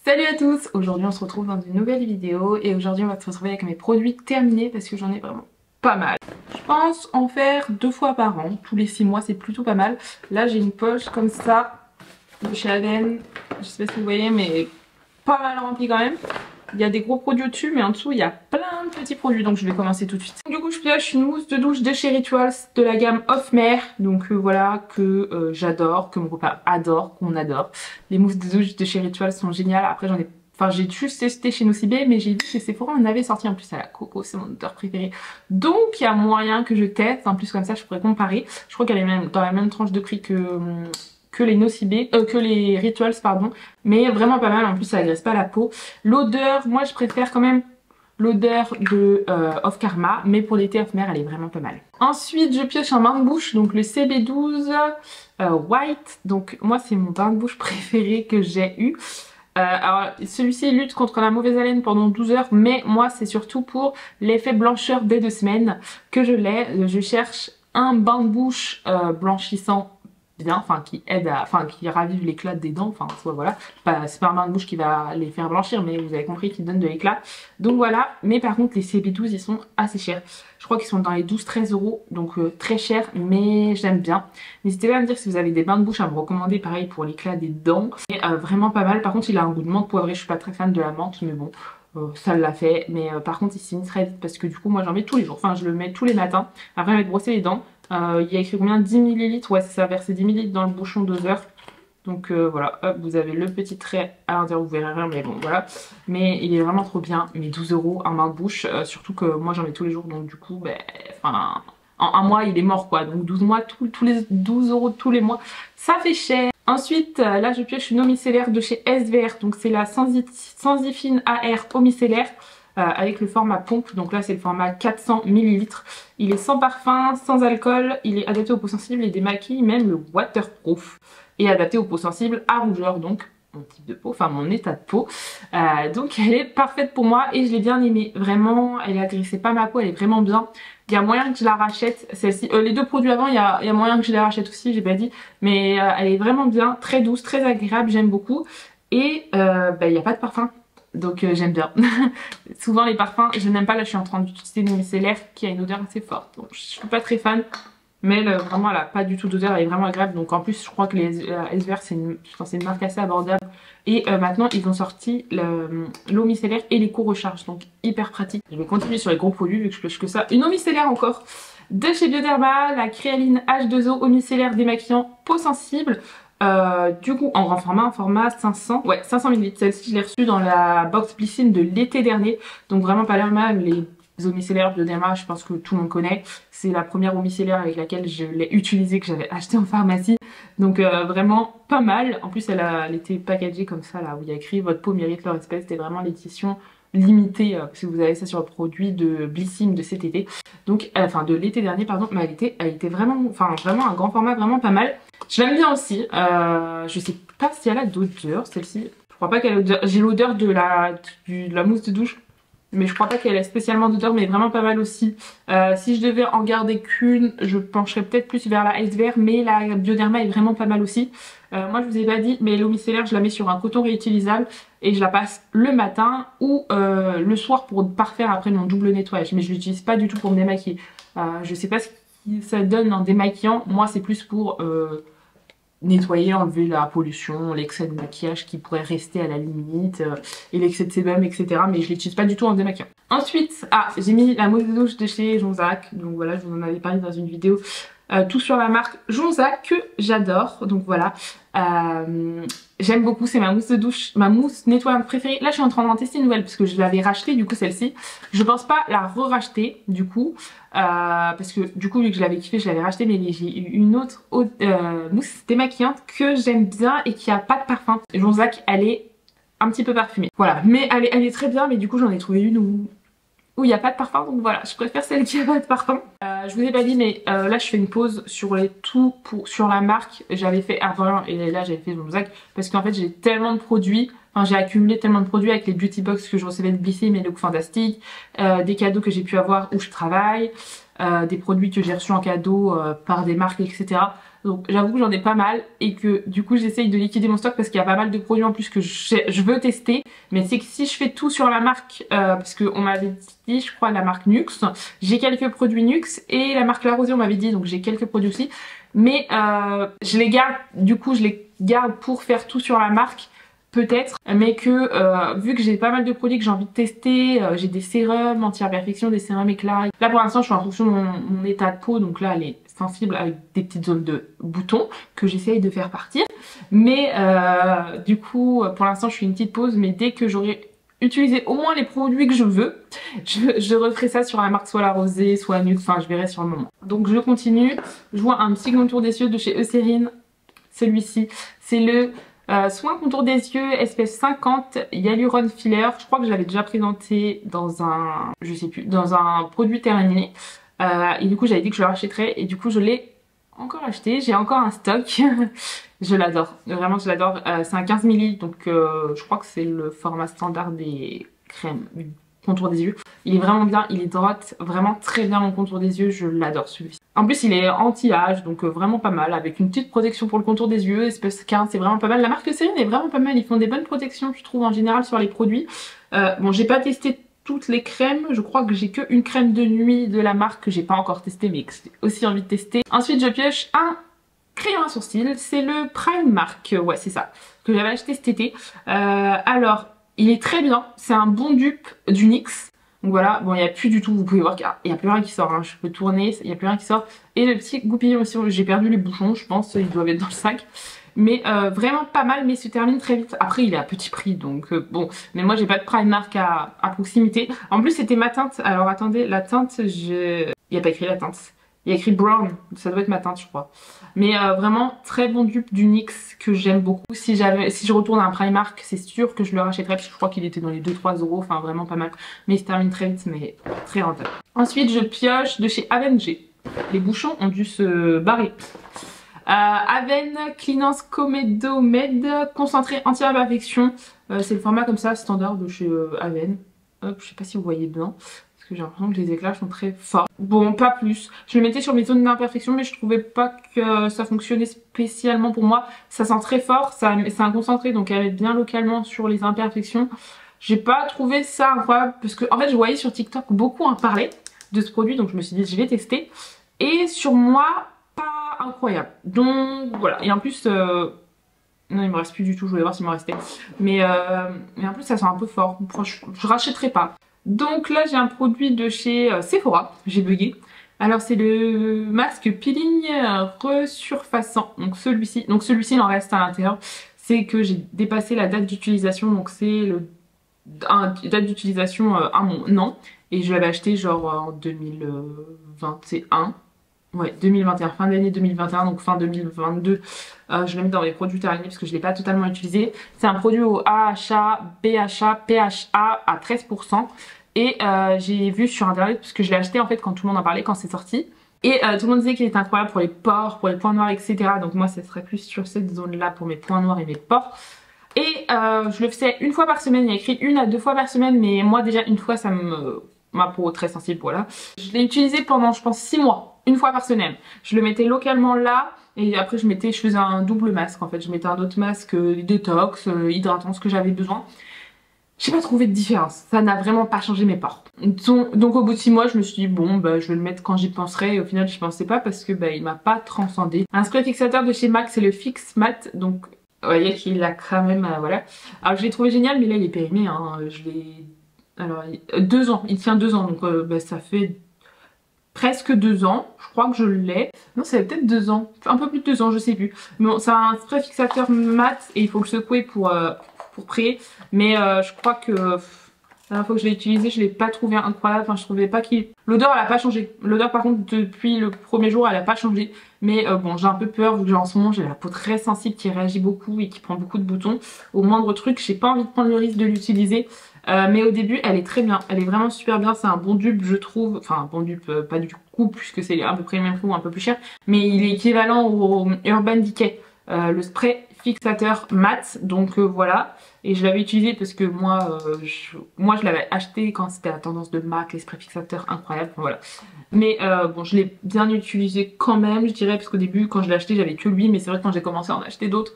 Salut à tous! Aujourd'hui on se retrouve dans une nouvelle vidéo et aujourd'hui on va se retrouver avec mes produits terminés parce que j'en ai vraiment pas mal. Je pense en faire 2 fois par an, tous les 6 mois, c'est plutôt pas mal. Là j'ai une poche comme ça de chez Aden, je sais pas si vous voyez mais pas mal remplie quand même. Il y a des gros produits au-dessus mais en dessous il y a plein de petits produits, donc je vais commencer tout de suite. Du coup je pioche une mousse de douche de chez Rituals de la gamme Off-Mer, donc voilà, que j'adore, que mon copain adore, qu'on adore. Les mousses de douche de chez Rituals sont géniales. Après j'ai juste testé chez Nocibé, mais j'ai vu que chez Sephora on avait sorti en plus à la coco, c'est mon odeur préférée. Donc il y a moyen que je teste, en plus comme ça je pourrais comparer. Je crois qu'elle est même dans la même tranche de prix que les Nocibé, que les Rituals pardon, mais vraiment pas mal, en plus ça agresse pas la peau. L'odeur, moi je préfère quand même l'odeur de Off Karma, mais pour l'été Off-Mer elle est vraiment pas mal. Ensuite je pioche un bain de bouche, donc le CB12 White, donc moi c'est mon bain de bouche préféré que j'ai eu. Alors celui-ci lutte contre la mauvaise haleine pendant 12 heures, mais moi c'est surtout pour l'effet blancheur dès 2 semaines que je l'ai. Je cherche un bain de bouche blanchissant bien, enfin qui aide à, enfin qui ravive l'éclat des dents, enfin soit voilà, c'est pas un bain de bouche qui va les faire blanchir, mais vous avez compris qu'il donne de l'éclat. Donc voilà, mais par contre les CB12 ils sont assez chers. Je crois qu'ils sont dans les 12-13 euros, donc très cher, mais j'aime bien. N'hésitez pas à me dire si vous avez des bains de bouche à me recommander, pareil pour l'éclat des dents. Et vraiment pas mal. Par contre il a un goût de menthe poivrée, je suis pas très fan de la menthe, mais bon. Ça l'a fait, mais par contre il s'émine très vite parce que du coup moi j'en mets tous les jours, enfin je le mets tous les matins après m'être brossé les dents. Il y a écrit combien? 10 ml, ouais c'est ça, verser 10 ml dans le bouchon doseur. Donc voilà, hop, vous avez le petit trait à l'intérieur, vous verrez rien, mais bon voilà. Mais il est vraiment trop bien, mais 12 euros un bain de bouche, surtout que moi j'en mets tous les jours, donc du coup, ben, enfin, en un mois il est mort quoi. Donc 12 mois, tous les 12 euros tous les mois, ça fait cher. Ensuite, là je pioche une eau micellaire de chez SVR, donc c'est la Sensifine AR eau micellaire. Avec le format pompe, donc là c'est le format 400 ml. Il est sans parfum, sans alcool, il est adapté aux peaux sensibles et démaquille même le waterproof. Et adapté aux peaux sensibles à rougeur, donc mon type de peau, enfin mon état de peau. Donc elle est parfaite pour moi et je l'ai bien aimée. Vraiment, elle agressait pas ma peau, elle est vraiment bien. Il y a moyen que je la rachète, celle-ci. Les deux produits avant, il y a moyen que je les rachète aussi, j'ai pas dit. Mais elle est vraiment bien, très douce, très agréable, j'aime beaucoup. Et il n'y a pas de parfum. Donc j'aime bien. Souvent les parfums, je n'aime pas. Là je suis en train d'utiliser une micellaire qui a une odeur assez forte. Donc je suis pas très fan. Mais vraiment elle a pas du tout d'odeur, elle est vraiment agréable. Donc en plus je crois que les SVR c'est une marque assez abordable. Et maintenant ils ont sorti l'eau micellaire et l'éco-recharge. Donc hyper pratique. Je vais continuer sur les gros produits vu que je pioche que ça. Une eau micellaire encore de chez Bioderma, la Créaline H2O eau micellaire démaquillant peau sensible. Du coup en grand format, un format 500 ml. Celle-ci je l'ai reçue dans la box Glycine de l'été dernier, donc vraiment pas mal. Les eaux micellaires Bioderma, je pense que tout le monde connaît, c'est la première eau micellaire avec laquelle je l'ai utilisée, que j'avais acheté en pharmacie, donc vraiment pas mal. En plus elle était packagée comme ça là, où il y a écrit votre peau mérite leur espèce. C'était vraiment l'édition limitée, parce que vous avez ça sur le produit de Glycine de cet été, donc enfin de l'été dernier pardon, mais elle était vraiment, enfin vraiment un grand format, vraiment pas mal. Je l'aime bien aussi, je sais pas si elle a d'odeur celle-ci, je crois pas qu'elle a d'odeur, j'ai l'odeur de la mousse de douche, mais je crois pas qu'elle ait spécialement d'odeur, mais vraiment pas mal aussi. Si je devais en garder qu'une, je pencherais peut-être plus vers la SVR, mais la Bioderma est vraiment pas mal aussi. Moi je vous ai pas dit, mais l'eau micellaire je la mets sur un coton réutilisable et je la passe le matin ou le soir pour parfaire après mon double nettoyage, mais je l'utilise pas du tout pour me démaquiller. Je sais pas ce que ça donne en démaquillant, moi c'est plus pour nettoyer, enlever la pollution, l'excès de maquillage qui pourrait rester à la limite, et l'excès de sébum, etc. Mais je l'utilise pas du tout en démaquillant. Ensuite, j'ai mis la mousse de douche de chez Jonzac. Donc voilà, je vous en avais parlé dans une vidéo. Tout sur la marque Jonzac que j'adore. Donc voilà. J'aime beaucoup, c'est ma mousse de douche, ma mousse nettoyante préférée. Là je suis en train d'en tester une nouvelle parce que je l'avais rachetée du coup celle-ci. Je pense pas la re-racheter du coup. Parce que du coup vu que je l'avais kiffé, je l'avais racheté, mais j'ai eu une autre mousse démaquillante que j'aime bien et qui a pas de parfum. Jonzac, elle est un petit peu parfumée. Voilà, mais elle est très bien, mais du coup j'en ai trouvé une où il n'y a pas de parfum, donc voilà, je préfère celle qui a pas de parfum. Je vous ai pas dit, mais là je fais une pause sur les tout sur la marque. J'avais fait avant et là j'avais fait Jonzac parce qu'en fait j'ai tellement de produits. Enfin, j'ai accumulé tellement de produits avec les beauty box que je recevais de Blissy, mes looks fantastiques, des cadeaux que j'ai pu avoir où je travaille, des produits que j'ai reçus en cadeau par des marques, etc. Donc j'avoue que j'en ai pas mal et que du coup j'essaye de liquider mon stock parce qu'il y a pas mal de produits en plus que je veux tester. Mais c'est que si je fais tout sur la marque, parce qu'on m'avait dit, je crois, la marque Nux, j'ai quelques produits Nux et la marque La Rosée on m'avait dit, donc j'ai quelques produits aussi. Mais je les garde, du coup je les garde pour faire tout sur la marque. Peut-être, mais que vu que j'ai pas mal de produits que j'ai envie de tester, j'ai des sérums anti-imperfection, des sérums éclat. Là pour l'instant je suis en fonction de mon état de peau, donc là elle est sensible avec des petites zones de boutons que j'essaye de faire partir. Mais du coup pour l'instant je fais une petite pause, mais dès que j'aurai utilisé au moins les produits que je veux, je referai ça sur la marque soit La Rosée, soit Nude, enfin je verrai sur le moment. Donc je continue, je vois un petit contour des yeux de chez Eucérine, celui-ci, c'est le soin contour des yeux SPF 50 Hyaluron Filler. Je crois que je l'avais déjà présenté dans un, je sais plus, dans un produit terminé. Et du coup j'avais dit que je le rachèterais et du coup je l'ai encore acheté. J'ai encore un stock. Je l'adore, vraiment je l'adore. C'est un 15 ml donc je crois que c'est le format standard des crèmes contour des yeux. Il est vraiment bien, il hydrate vraiment très bien mon contour des yeux, je l'adore celui-ci. En plus il est anti-âge, donc vraiment pas mal, avec une petite protection pour le contour des yeux, espèce 15, c'est vraiment pas mal. La marque Eucérine est vraiment pas mal, ils font des bonnes protections je trouve en général sur les produits. Bon j'ai pas testé toutes les crèmes, je crois que j'ai qu'une crème de nuit de la marque que j'ai pas encore testée mais que j'ai aussi envie de tester. Ensuite je pioche un crayon à sourcils, c'est le Primark, ouais c'est ça, que j'avais acheté cet été. Alors il est très bien, c'est un bon dupe du NYX. Donc voilà, bon il n'y a plus du tout, vous pouvez voir qu'il n'y a plus rien qui sort, hein. Je peux tourner, il n'y a plus rien qui sort. Et le petit goupillon aussi, j'ai perdu les bouchons, je pense, ils doivent être dans le sac. Mais vraiment pas mal, mais il se termine très vite. Après il est à petit prix, donc bon. Mais moi j'ai pas de Primark à proximité. En plus c'était ma teinte, alors attendez, la teinte, il n'y a pas écrit la teinte. Il y a écrit brown, ça doit être ma teinte je crois. Mais vraiment très bon dupe du NYX que j'aime beaucoup. Si je retourne à un Primark, c'est sûr que je le rachèterai parce que je crois qu'il était dans les 2-3 euros, enfin vraiment pas mal. Mais il se termine très vite, mais très rentable. Ensuite je pioche de chez Avengé. Les bouchons ont dû se barrer. Aven Cleanance Comedo Med concentré anti-imperfection. C'est le format comme ça standard de chez Aven. Hop, je sais pas si vous voyez bien. Parce que j'ai l'impression que les éclats sont très forts. Bon, pas plus. Je le mettais sur mes zones d'imperfection, mais je trouvais pas que ça fonctionnait spécialement pour moi. Ça sent très fort, c'est un concentré, donc elle est bien localement sur les imperfections. J'ai pas trouvé ça incroyable, parce que en fait je voyais sur TikTok beaucoup en parler de ce produit, donc je me suis dit je vais tester. Et sur moi, pas incroyable. Donc voilà, et en plus... non, il me reste plus du tout, je voulais voir s'il me restait. Mais en plus ça sent un peu fort, je rachèterai pas. Donc là j'ai un produit de chez Sephora, j'ai bugué. Alors c'est le masque peeling resurfaçant, donc celui-ci il en reste à l'intérieur. C'est que j'ai dépassé la date d'utilisation, donc c'est date d'utilisation à mon an. Et je l'avais acheté genre en 2021. Ouais, 2021, fin d'année 2021, donc fin 2022, je l'ai mis dans les produits terminés parce que je ne l'ai pas totalement utilisé. C'est un produit au AHA, BHA, PHA à 13%. Et j'ai vu sur internet, parce que je l'ai acheté en fait quand tout le monde en parlait, quand c'est sorti. Et tout le monde disait qu'il était incroyable pour les pores, pour les points noirs, etc. Donc moi, ça serait plus sur cette zone-là pour mes points noirs et mes pores. Et je le faisais une fois par semaine, il y a écrit 1 à 2 fois par semaine, mais moi déjà une fois, ma peau très sensible, voilà. Je l'ai utilisé pendant, je pense, 6 mois. Une fois par semaine. Je le mettais localement là et après je faisais un double masque en fait. Je mettais un autre masque détox, hydratant, ce que j'avais besoin. J'ai pas trouvé de différence. Ça n'a vraiment pas changé mes pores. Donc au bout de 6 mois je me suis dit bon bah je vais le mettre quand j'y penserai et au final j'y pensais pas parce que bah il m'a pas transcendé. Un spray fixateur de chez MAC, c'est le Fix Matte, donc vous voyez qu'il a quand même voilà. Alors je l'ai trouvé génial mais là il est périmé hein. Je l'ai... Alors 2 ans, il tient 2 ans donc bah, ça fait presque 2 ans, je crois que je l'ai. Non, ça fait peut-être 2 ans, un peu plus de 2 ans, je sais plus. Mais bon, c'est un spray fixateur mat et il faut le secouer pour prier. Mais je crois que la dernière fois que je l'ai utilisé, je l'ai pas trouvé incroyable. Enfin, je trouvais pas qu'il... L'odeur, elle a pas changé. L'odeur, par contre, depuis le premier jour, elle a pas changé. Mais bon, j'ai un peu peur vu que en ce moment, j'ai la peau très sensible qui réagit beaucoup et qui prend beaucoup de boutons. Au moindre truc, j'ai pas envie de prendre le risque de l'utiliser. Mais au début elle est très bien, elle est vraiment super bien, c'est un bon dupe je trouve, enfin un bon dupe pas du coup puisque c'est à peu près le même prix ou un peu plus cher, mais il est équivalent au Urban Decay, le spray fixateur mat, donc voilà. Et je l'avais utilisé parce que moi je l'avais acheté quand c'était la tendance de MAC, les sprays fixateurs incroyables, enfin, voilà. Mais bon, je l'ai bien utilisé quand même, je dirais, parce qu'au début quand je l'ai acheté j'avais que lui, mais c'est vrai que quand j'ai commencé à en acheter d'autres,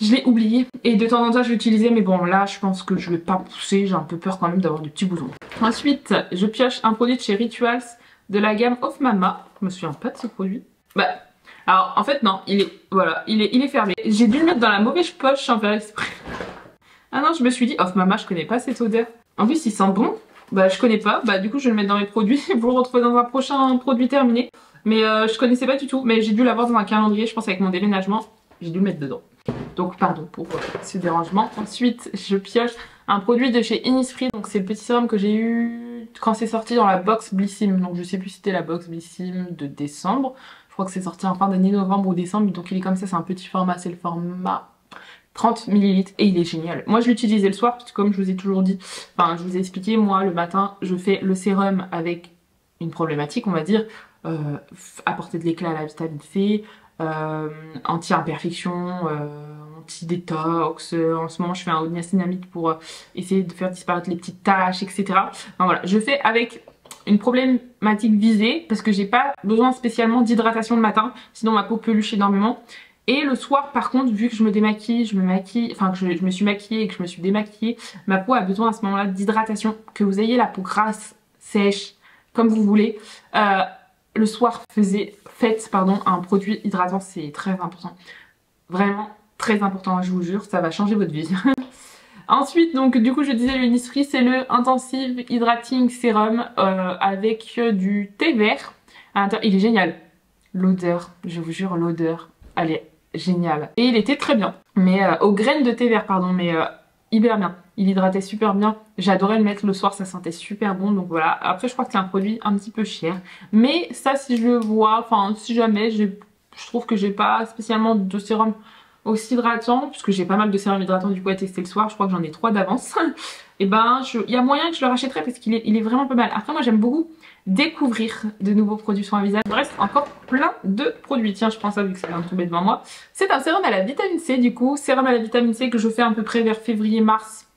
je l'ai oublié. Et de temps en temps je l'utilisais, mais bon là je pense que je vais pas pousser, j'ai un peu peur quand même d'avoir des petits boutons. Ensuite je pioche un produit de chez Rituals de la gamme Of Mama. Je me souviens pas de ce produit. Bah, alors en fait non, il est fermé. J'ai dû le mettre dans la mauvaise poche sans faire exprès. Ah non, je me suis dit, Of Mama, je connais pas cette odeur. En plus il sent bon, bah je connais pas, bah du coup je vais le mettre dans mes produits pour le retrouver dans un prochain produit terminé. Mais je connaissais pas du tout, mais j'ai dû l'avoir dans un calendrier, je pense avec mon déménagement, j'ai dû le mettre dedans. Donc pardon pour ce dérangement. Ensuite je pioche un produit de chez Innisfree, donc c'est le petit sérum que j'ai eu quand c'est sorti dans la box Blissim. Donc je sais plus si c'était la box Blissim de décembre. Je crois que c'est sorti en fin d'année, novembre ou décembre, donc il est comme ça, c'est un petit format, c'est le format 30 ml et il est génial. Moi je l'utilisais le soir parce que comme je vous ai toujours dit, enfin je vous ai expliqué, moi le matin je fais le sérum avec une problématique on va dire, apporter de l'éclat à la vitamine C, anti-imperfection, anti-détox, en ce moment je fais un niacinamide pour essayer de faire disparaître les petites taches, etc. Enfin voilà, je fais avec une problématique visée parce que j'ai pas besoin spécialement d'hydratation le matin, sinon ma peau peluche énormément. Et le soir par contre, vu que je me démaquille, je me suis maquillée et que je me suis démaquillée, ma peau a besoin à ce moment là d'hydratation. Que vous ayez la peau grasse, sèche, comme vous voulez, le soir faites un produit hydratant, c'est très important. Vraiment très important, je vous jure, ça va changer votre vie. Ensuite, donc du coup je disais le Innisfree, c'est le Intensive Hydrating Serum avec du thé vert. Il est génial. L'odeur, je vous jure, l'odeur, elle est géniale. Et il était très bien, mais aux graines de thé vert, pardon, mais hyper bien. Il hydratait super bien. J'adorais le mettre le soir, ça sentait super bon. Donc voilà. Après, je crois que c'est un produit un petit peu cher. Mais ça, si je le vois, enfin, si jamais, je trouve que j'ai pas spécialement de sérum aussi hydratant, puisque j'ai pas mal de sérums hydratants du coup à tester le soir. Je crois que j'en ai 3 d'avance. Et ben, il y a moyen que je le rachèterai parce qu'il est vraiment pas mal. Après, moi, j'aime beaucoup découvrir de nouveaux produits sur un visage. Il me reste encore plein de produits. Tiens, je prends ça vu que ça vient de tomber devant moi. C'est un sérum à la vitamine C du coup. Sérum à la vitamine C que je fais à peu près vers février, mars,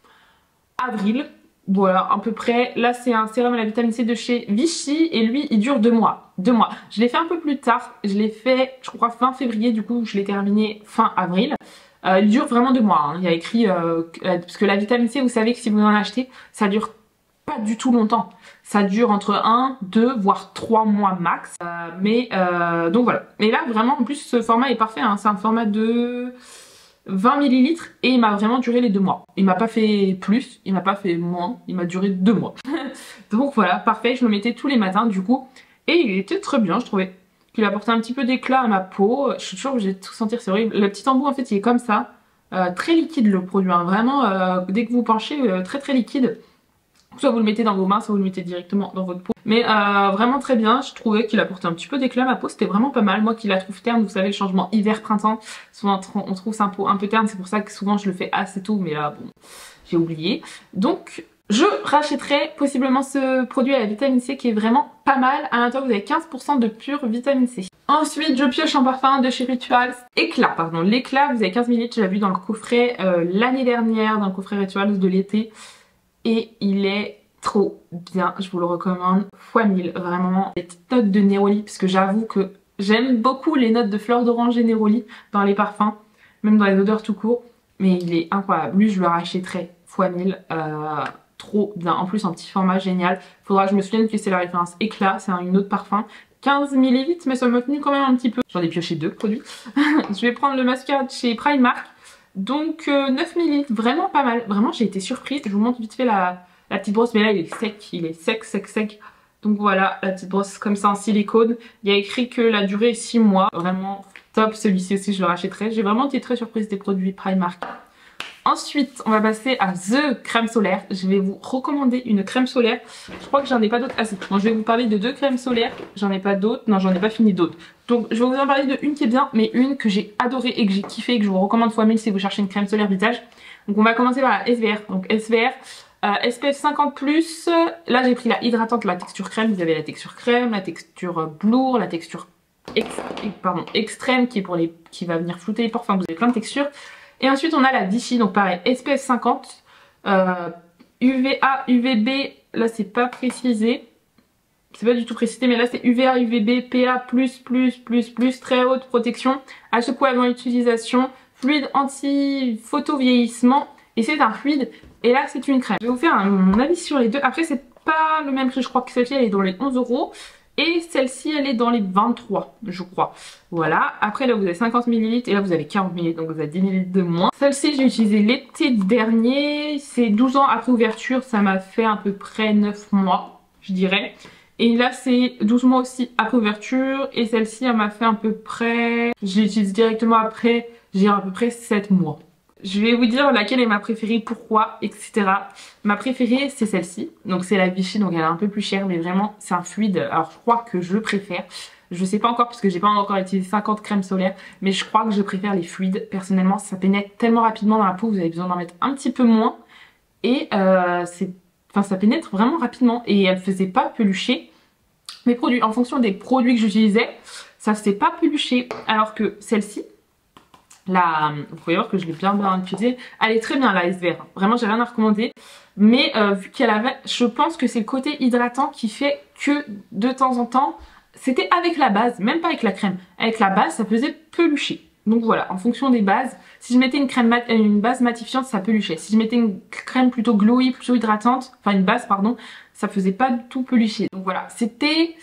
avril. Voilà, à peu près. Là, c'est un sérum à la vitamine C de chez Vichy et lui, il dure 2 mois. 2 mois. Je l'ai fait un peu plus tard. Je l'ai fait, je crois, fin février. Du coup, je l'ai terminé fin avril. Il dure vraiment 2 mois. Hein. Il y a écrit... parce que la vitamine C, vous savez que si vous en achetez, ça dure pas du tout longtemps. Ça dure entre 1, 2, voire 3 mois max. Donc voilà. Et là, vraiment, en plus, ce format est parfait. Hein. C'est un format de 20 ml et il m'a vraiment duré les 2 mois. Il m'a pas fait plus, il m'a pas fait moins. Il m'a duré 2 mois. Donc voilà, parfait. Je le mettais tous les matins du coup. Et il était très bien, je trouvais. Il apportait un petit peu d'éclat à ma peau. Je suis sûre que j'ai tout sentir, c'est horrible. Le petit embout, en fait, il est comme ça. Très liquide le produit. Hein. Vraiment, dès que vous penchez, très très liquide. Soit vous le mettez dans vos mains, soit vous le mettez directement dans votre peau. Mais vraiment très bien, je trouvais qu'il apportait un petit peu d'éclat à ma peau, c'était vraiment pas mal. Moi qui la trouve terne, vous savez le changement hiver-printemps, souvent on trouve sa peau un peu terne, c'est pour ça que souvent je le fais assez tôt, mais là bon, j'ai oublié. Donc je rachèterai possiblement ce produit à la vitamine C qui est vraiment pas mal. À l'intérieur vous avez 15% de pure vitamine C. Ensuite je pioche un parfum de chez Rituals, Éclat, pardon, l'éclat, vous avez 15 ml, je l'ai vu dans le coffret l'année dernière, dans le coffret Rituals de l'été. Et il est trop bien, je vous le recommande fois 1000, vraiment. Les petites notes de Neroli, parce que j'avoue que j'aime beaucoup les notes de fleurs d'oranger Neroli dans les parfums, même dans les odeurs tout court. Mais il est incroyable, lui je le rachèterai fois 1000, trop bien. En plus en petit format génial, faudra que je me souvienne que c'est la référence Éclat, c'est une autre parfum. 15 ml, mais ça m'a tenu quand même un petit peu. J'en ai pioché 2 produits. Je vais prendre le mascara de chez Primark. Donc 9 ml, vraiment pas mal. Vraiment j'ai été surprise. Je vous montre vite fait la petite brosse. Mais là il est sec. Donc voilà, la petite brosse comme ça en silicone. Il y a écrit que la durée est 6 mois. Vraiment top, celui-ci aussi je le rachèterai. J'ai vraiment été très surprise des produits Primark. Ensuite, on va passer à The crème solaire. Je vais vous recommander une crème solaire. Je crois que j'en ai pas d'autres. Ah si, bon, je vais vous parler de 2 crèmes solaires. J'en ai pas d'autres. Non, j'en ai pas fini d'autres. Donc je vais vous en parler de une qui est bien, mais une que j'ai adorée et que j'ai kiffé et que je vous recommande fois 1000 si vous cherchez une crème solaire visage. Donc on va commencer par la SVR. Donc SVR, SPF 50+. Là j'ai pris la hydratante, la texture crème. Vous avez la texture crème, la texture velours, la texture extrême qui est pour les qui va venir flouter les pores, enfin vous avez plein de textures. Et ensuite on a la Vichy, donc pareil, SPF 50, UVA, UVB, là c'est pas précisé. C'est pas du tout précisé, mais là c'est UVA, UVB, PA++++, très haute protection, à chaque fois avant l'utilisation, fluide anti-photo vieillissement, et c'est un fluide, et là c'est une crème. Je vais vous faire mon avis sur les deux. Après c'est pas le même prix, je crois que celle-ci elle est dans les 11 €, et celle-ci elle est dans les 23 je crois. Voilà, après là vous avez 50 ml et là vous avez 40 ml, donc vous avez 10 ml de moins. Celle-ci j'ai utilisé l'été dernier, c'est 12 ans après ouverture, ça m'a fait à peu près 9 mois je dirais. Et là c'est 12 mois aussi après ouverture, et celle-ci elle m'a fait à peu près, je l'utilise directement après, j'ai à peu près 7 mois. Je vais vous dire laquelle est ma préférée, pourquoi, etc. Ma préférée c'est celle-ci, donc c'est la Vichy, donc elle est un peu plus chère, mais vraiment c'est un fluide, alors je crois que je préfère. Je sais pas encore parce que j'ai pas encore utilisé 50 crèmes solaires, mais je crois que je préfère les fluides. Personnellement ça pénètre tellement rapidement dans la peau, vous avez besoin d'en mettre un petit peu moins, et ça pénètre vraiment rapidement, et elle faisait pas pelucher mes produits. En fonction des produits que j'utilisais, ça faisait pas pelucher, alors que celle-ci, là, vous pouvez voir que je l'ai bien utilisée, elle est très bien la S-Vert, vraiment j'ai rien à recommander, mais vu qu'elle avait, je pense que c'est le côté hydratant qui fait que de temps en temps, c'était avec la base, même pas avec la crème, avec la base ça faisait pelucher. Donc voilà, en fonction des bases, si je mettais une base matifiante, ça peluchait. Si je mettais une crème plutôt glowy, plutôt hydratante, enfin une base pardon, ça faisait pas du tout pelucher. Donc voilà, c'était...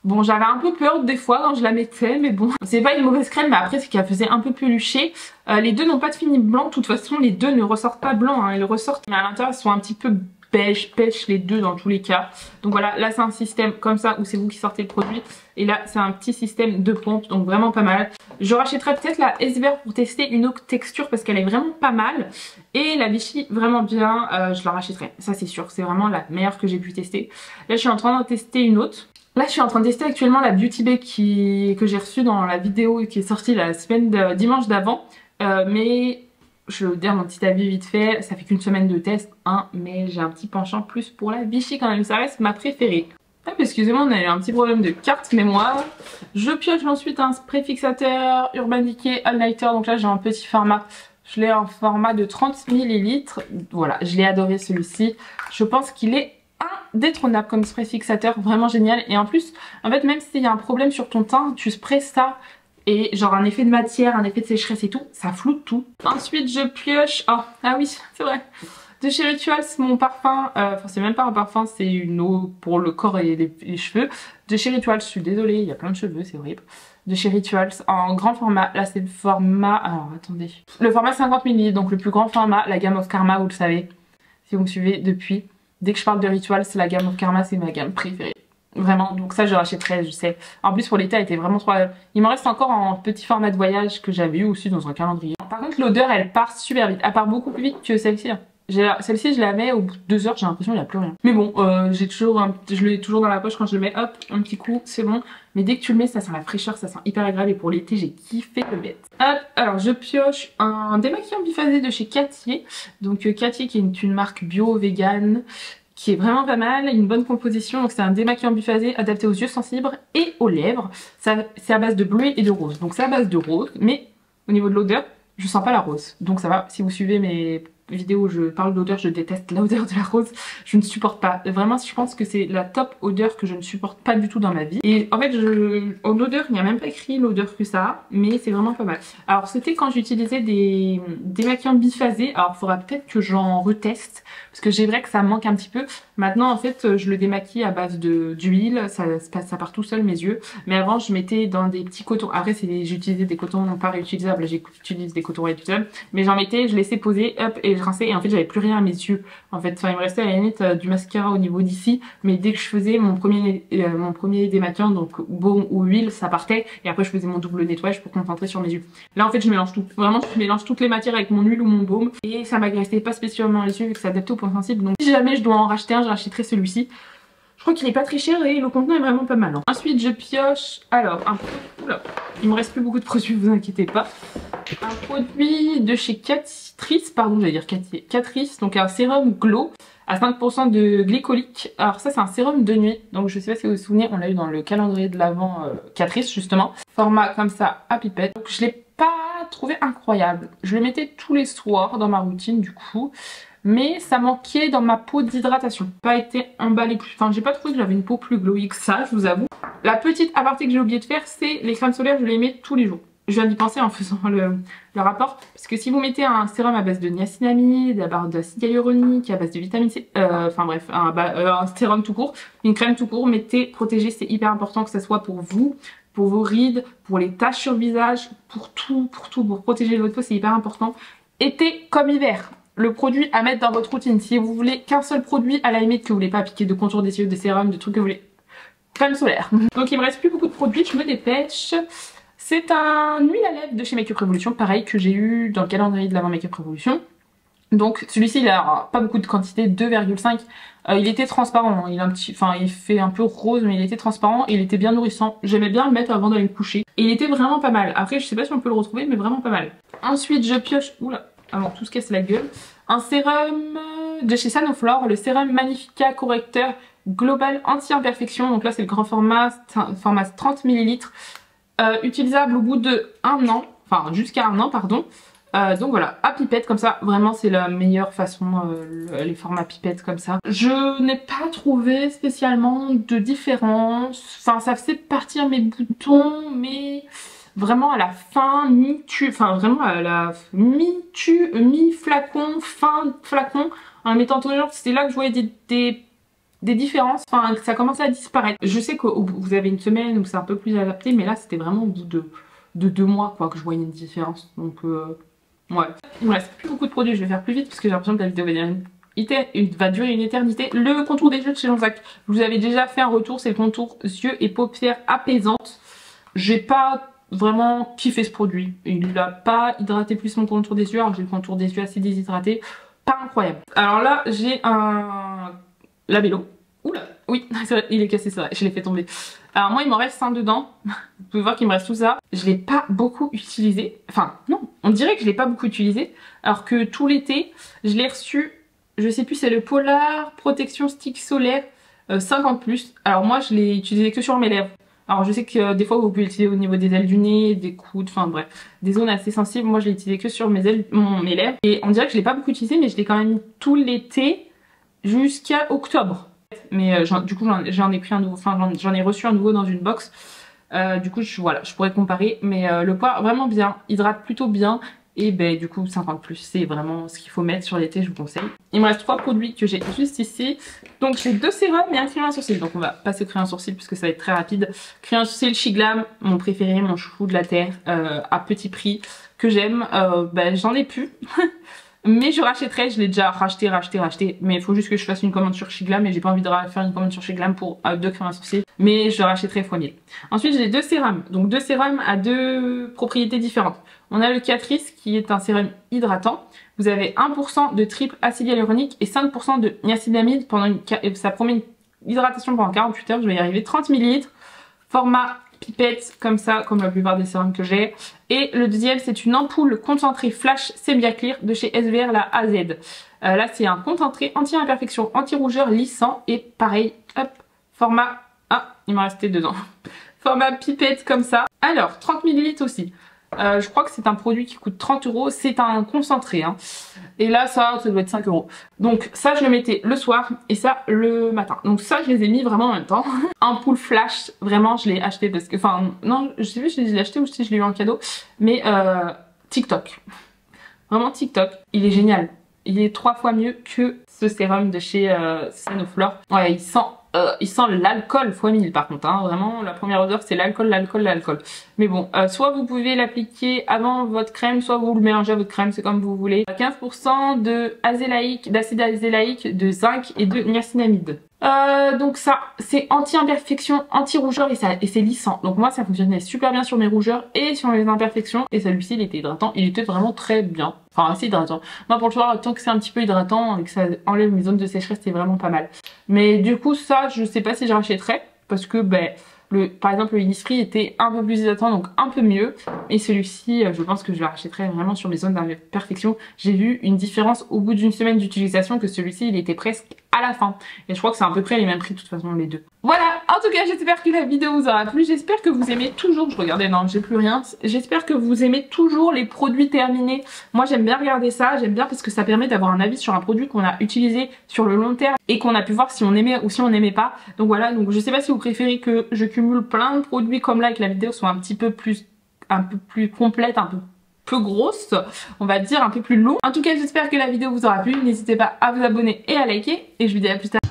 Bon, j'avais un peu peur des fois quand je la mettais, mais bon, c'est pas une mauvaise crème, mais après c'est qu'elle faisait un peu pelucher. Les deux n'ont pas de fini blanc, de toute façon les deux ne ressortent pas blancs, hein. Ils ressortent, mais à l'intérieur ils sont un petit peu beige, pêche les deux dans tous les cas. Donc voilà, là c'est un système comme ça où c'est vous qui sortez le produit, et là c'est un petit système de pompe, donc vraiment pas mal. Je rachèterai peut-être la S-Vert pour tester une autre texture parce qu'elle est vraiment pas mal, et la Vichy vraiment bien, je la rachèterai, ça c'est sûr, c'est vraiment la meilleure que j'ai pu tester. Là je suis en train de tester une autre. Là je suis en train de tester actuellement la Beauty Bay que j'ai reçue dans la vidéo qui est sortie la semaine dimanche d'avant, mais je vais vous dire mon petit avis vite fait, ça fait qu'une semaine de test, hein, mais j'ai un petit penchant plus pour la Vichy quand même, ça reste ma préférée. Ah, excusez-moi, on a eu un petit problème de carte mémoire. Je pioche ensuite un spray fixateur Urban Decay All Nighter, donc là j'ai un petit format, je l'ai en format de 30 ml, voilà, je l'ai adoré celui-ci, je pense qu'il est indétrônable comme spray fixateur, vraiment génial. Et en plus, en fait, même s'il y a un problème sur ton teint, tu sprays ça et genre un effet de matière, un effet de sécheresse et tout, ça floute tout. Ensuite je pioche, ah oui c'est vrai, de chez Rituals mon parfum, enfin c'est même pas un parfum, c'est une eau pour le corps et les cheveux. De chez Rituals, je suis désolée, il y a plein de cheveux, c'est horrible. De chez Rituals en grand format, là c'est le format, alors attendez, le format 50 ml, donc le plus grand format, la gamme of Karma, vous le savez, si vous me suivez depuis. Dès que je parle de Rituals, la gamme of Karma c'est ma gamme préférée. Vraiment, donc ça je rachèterai, je sais. En plus pour l'été elle était vraiment trop... Il m'en reste encore en petit format de voyage que j'avais eu aussi dans un calendrier. Par contre l'odeur elle part super vite, elle part beaucoup plus vite que celle-ci. Celle-ci je la mets au bout de 2 heures, j'ai l'impression qu'il n'y a plus rien. Mais bon, je l'ai toujours dans la poche quand je le mets, hop, un petit coup, c'est bon. Mais dès que tu le mets, ça sent la fraîcheur, ça sent hyper agréable, et pour l'été j'ai kiffé le mettre. Hop, alors je pioche un démaquillant biphasé de chez Cattier. Donc Cattier qui est une marque bio, vegan, qui est vraiment pas mal, une bonne composition. Donc c'est un démaquillant biphasé adapté aux yeux sensibles et aux lèvres. C'est à base de bleuet et de rose. Donc c'est à base de rose, mais au niveau de l'odeur, je sens pas la rose. Donc ça va, si vous suivez mes vidéos où je parle d'odeur, je déteste l'odeur de la rose, je ne supporte pas. Vraiment, je pense que c'est la top odeur que je ne supporte pas du tout dans ma vie. Et en fait, en odeur, il n'y a même pas écrit l'odeur que ça a, mais c'est vraiment pas mal. Alors c'était quand j'utilisais des démaquillants biphasés, alors il faudra peut-être que j'en reteste, parce que j'ai vrai que ça me manque un petit peu. Maintenant en fait, je le démaquille à base d'huile, ça part tout seul mes yeux. Mais avant, je mettais dans des petits cotons. Après, j'utilisais des cotons non pas réutilisables, j'utilise des cotons réutilisables. Mais j'en mettais, je laissais poser, hop, et je rinçais. Et en fait, j'avais plus rien à mes yeux. En fait, enfin, il me restait à la limite du mascara au niveau d'ici. Mais dès que je faisais mon premier démaquillant, donc baume ou huile, ça partait. Et après, je faisais mon double nettoyage pour concentrer sur mes yeux. Là, en fait, je mélange tout. Vraiment, je mélange toutes les matières avec mon huile ou mon baume. Et ça m'agressait pas spécialement les yeux vu que c'est adapté aux points sensibles. Donc, si jamais je dois en racheter un, je rachèterai celui-ci. Je crois qu'il est pas très cher et le contenant est vraiment pas mal. Hein. Ensuite, je pioche. Alors, un peu. Oula, il me reste plus beaucoup de produits, vous inquiétez pas. un produit de chez Catrice, pardon, j'allais dire Catrice, donc un sérum Glow à 5% de glycolique. Alors ça c'est un sérum de nuit, donc je sais pas si vous vous souvenez, on l'a eu dans le calendrier de l'Avent Catrice justement. Format comme ça à pipette. Donc je l'ai pas trouvé incroyable. Je le mettais tous les soirs dans ma routine du coup. Mais ça manquait dans ma peau d'hydratation. Pas été emballé plus. Enfin, j'ai pas trouvé que j'avais une peau plus glowy que ça, je vous avoue. La petite aparté que j'ai oublié de faire, c'est les crèmes solaires, je les mets tous les jours. Je viens d'y penser en faisant le rapport. Parce que si vous mettez un sérum à base de niacinamide, à base d'acide hyaluronique, à base de vitamine C, enfin bref, un sérum tout court, une crème tout court, mettez, protégez, c'est hyper important que ça soit pour vous, pour vos rides, pour les taches sur le visage, pour tout, pour protéger votre peau, c'est hyper important. Été comme hiver. Le produit à mettre dans votre routine. Si vous voulez qu'un seul produit, à la limite que vous voulez pas appliquer de contour des yeux, des sérums, de trucs que vous voulez. Crème solaire. Donc il me reste plus beaucoup de produits, je me dépêche. C'est un huile à lèvres de chez Make Up Revolution, pareil que j'ai eu dans le calendrier de l'Avent Make Up Revolution. Donc celui-ci il a pas beaucoup de quantité, 2,5. Il était transparent, il a un petit, enfin il fait un peu rose mais il était transparent et il était bien nourrissant. J'aimais bien le mettre avant d'aller me coucher. Et il était vraiment pas mal. Après je sais pas si on peut le retrouver mais vraiment pas mal. Ensuite je pioche, oula, avant tout se casse la gueule. Un sérum de chez Sanoflore, le sérum Magnifica Correcteur Global Anti-Imperfection. Donc là c'est le grand format 30 ml. Utilisable au bout de 1 an, enfin jusqu'à 1 an pardon. Donc voilà, à pipette comme ça, vraiment c'est la meilleure façon, les formats pipettes comme ça. Je n'ai pas trouvé spécialement de différence, enfin ça faisait partir mes boutons, mais vraiment à la fin, mi-tube, enfin vraiment à la mi-tube, mi-flacon, fin flacon, en le mettant toujours, c'était là que je voyais des différences, enfin que ça commençait à disparaître. Je sais que vous avez une semaine où c'est un peu plus adapté, mais là c'était vraiment au bout de 2 mois quoi que je voyais une différence, donc ouais. Il me reste plus beaucoup de produits, je vais faire plus vite parce que j'ai l'impression que la vidéo va durer une éternité. Le contour des yeux de chez Lonzac, je vous avais déjà fait un retour, c'est le contour yeux et paupières apaisantes. J'ai pas vraiment kiffé ce produit, il n'a pas hydraté plus mon contour des yeux, alors j'ai le contour des yeux assez déshydraté, pas incroyable. Alors là j'ai un labello. Oula, oui, c'est vrai, il est cassé, c'est vrai, je l'ai fait tomber. Alors moi il m'en reste un dedans, vous pouvez voir qu'il me reste tout ça. Je l'ai pas beaucoup utilisé, enfin non, on dirait que je l'ai pas beaucoup utilisé, alors que tout l'été, je l'ai reçu, je sais plus, c'est le Polar Protection Stick Solaire 50+. Alors moi je l'ai utilisé que sur mes lèvres. Alors je sais que des fois vous pouvez l'utiliser au niveau des ailes du nez, des coudes, enfin bref, des zones assez sensibles. Moi je l'ai utilisé que sur mes lèvres. Et on dirait que je l'ai pas beaucoup utilisé, mais je l'ai quand même mis tout l'été jusqu'à octobre. Mais du coup j'en ai pris un nouveau, enfin j'en ai reçu un nouveau dans une box. Du coup voilà, je pourrais comparer. Mais le poids vraiment bien, hydrate plutôt bien. Et ben du coup 50+, c'est vraiment ce qu'il faut mettre sur l'été, je vous conseille. Il me reste 3 produits que j'ai juste ici. Donc j'ai 2 sérums et un crayon à sourcils. Donc on va passer au crayon à sourcils puisque ça va être très rapide. Crayon à sourcils Shiglam, mon préféré, mon chouchou de la terre, à petit prix, que j'aime. Ben j'en ai plus. Mais je rachèterai, je l'ai déjà racheté. Mais il faut juste que je fasse une commande sur Shiglam et j'ai pas envie de faire une commande sur Shiglam pour 2 crèmes à sourcils. Mais je le rachèterai x1000. Ensuite j'ai 2 sérums. Donc 2 sérums à 2 propriétés différentes. On a le Catrice qui est un sérum hydratant. Vous avez 1% de triple acide hyaluronique et 5% de niacinamide. Ça promet une hydratation pendant 48 heures. Je vais y arriver. 30 ml. Format pipette comme ça, comme la plupart des sérums que j'ai. Et le deuxième c'est une ampoule concentrée flash Sebia Clear de chez SVR la AZ. Là c'est un concentré anti-imperfection, anti-rougeur lissant et pareil, hop, format, ah il m'en restait dedans, format pipette comme ça. Alors 30 ml aussi. Je crois que c'est un produit qui coûte 30 €, c'est un concentré hein. Et là ça doit être 5 €. Donc ça je le mettais le soir et ça le matin. Donc ça je les ai mis vraiment en même temps. Ampoule flash, vraiment je l'ai acheté parce que, enfin non je sais plus si je l'ai acheté ou si je l'ai eu en cadeau. Mais TikTok, vraiment TikTok, il est génial. Il est 3 fois mieux que ce sérum de chez Sanoflore. Ouais il sent l'alcool x1000 par contre, hein. Vraiment la première odeur c'est l'alcool. Mais bon, soit vous pouvez l'appliquer avant votre crème, soit vous le mélangez à votre crème, c'est comme vous voulez. 15% d'acide azélaïque, de zinc et de niacinamide. Donc ça, c'est anti-imperfection, anti-rougeur et c'est lissant. Donc moi ça fonctionnait super bien sur mes rougeurs et sur mes imperfections. Et celui-ci il était hydratant, il était vraiment très bien. Enfin assez hydratant. Moi pour le soir, tant que c'est un petit peu hydratant et que ça enlève mes zones de sécheresse, c'est vraiment pas mal. Mais du coup ça, je sais pas si je rachèterais parce que ben par exemple le Innisfree était un peu plus hydratant, donc un peu mieux. Et celui-ci, je pense que je le rachèterai vraiment sur mes zones d'imperfection. J'ai vu une différence au bout d'une semaine d'utilisation que celui-ci il était presque à la fin. Et je crois que c'est à peu près les mêmes prix de toute façon les deux. Voilà, en tout cas j'espère que la vidéo vous aura plu. J'espère que vous aimez toujours, je regardais, non j'ai plus rien. J'espère que vous aimez toujours les produits terminés. Moi j'aime bien regarder ça, j'aime bien parce que ça permet d'avoir un avis sur un produit qu'on a utilisé sur le long terme et qu'on a pu voir si on aimait ou si on n'aimait pas. Donc voilà, donc je sais pas si vous préférez que je cumule plein de produits comme là et que la vidéo soit un peu plus complète, un peu grosse, on va dire un peu plus long. En tout cas j'espère que la vidéo vous aura plu, n'hésitez pas à vous abonner et à liker et je vous dis à plus tard.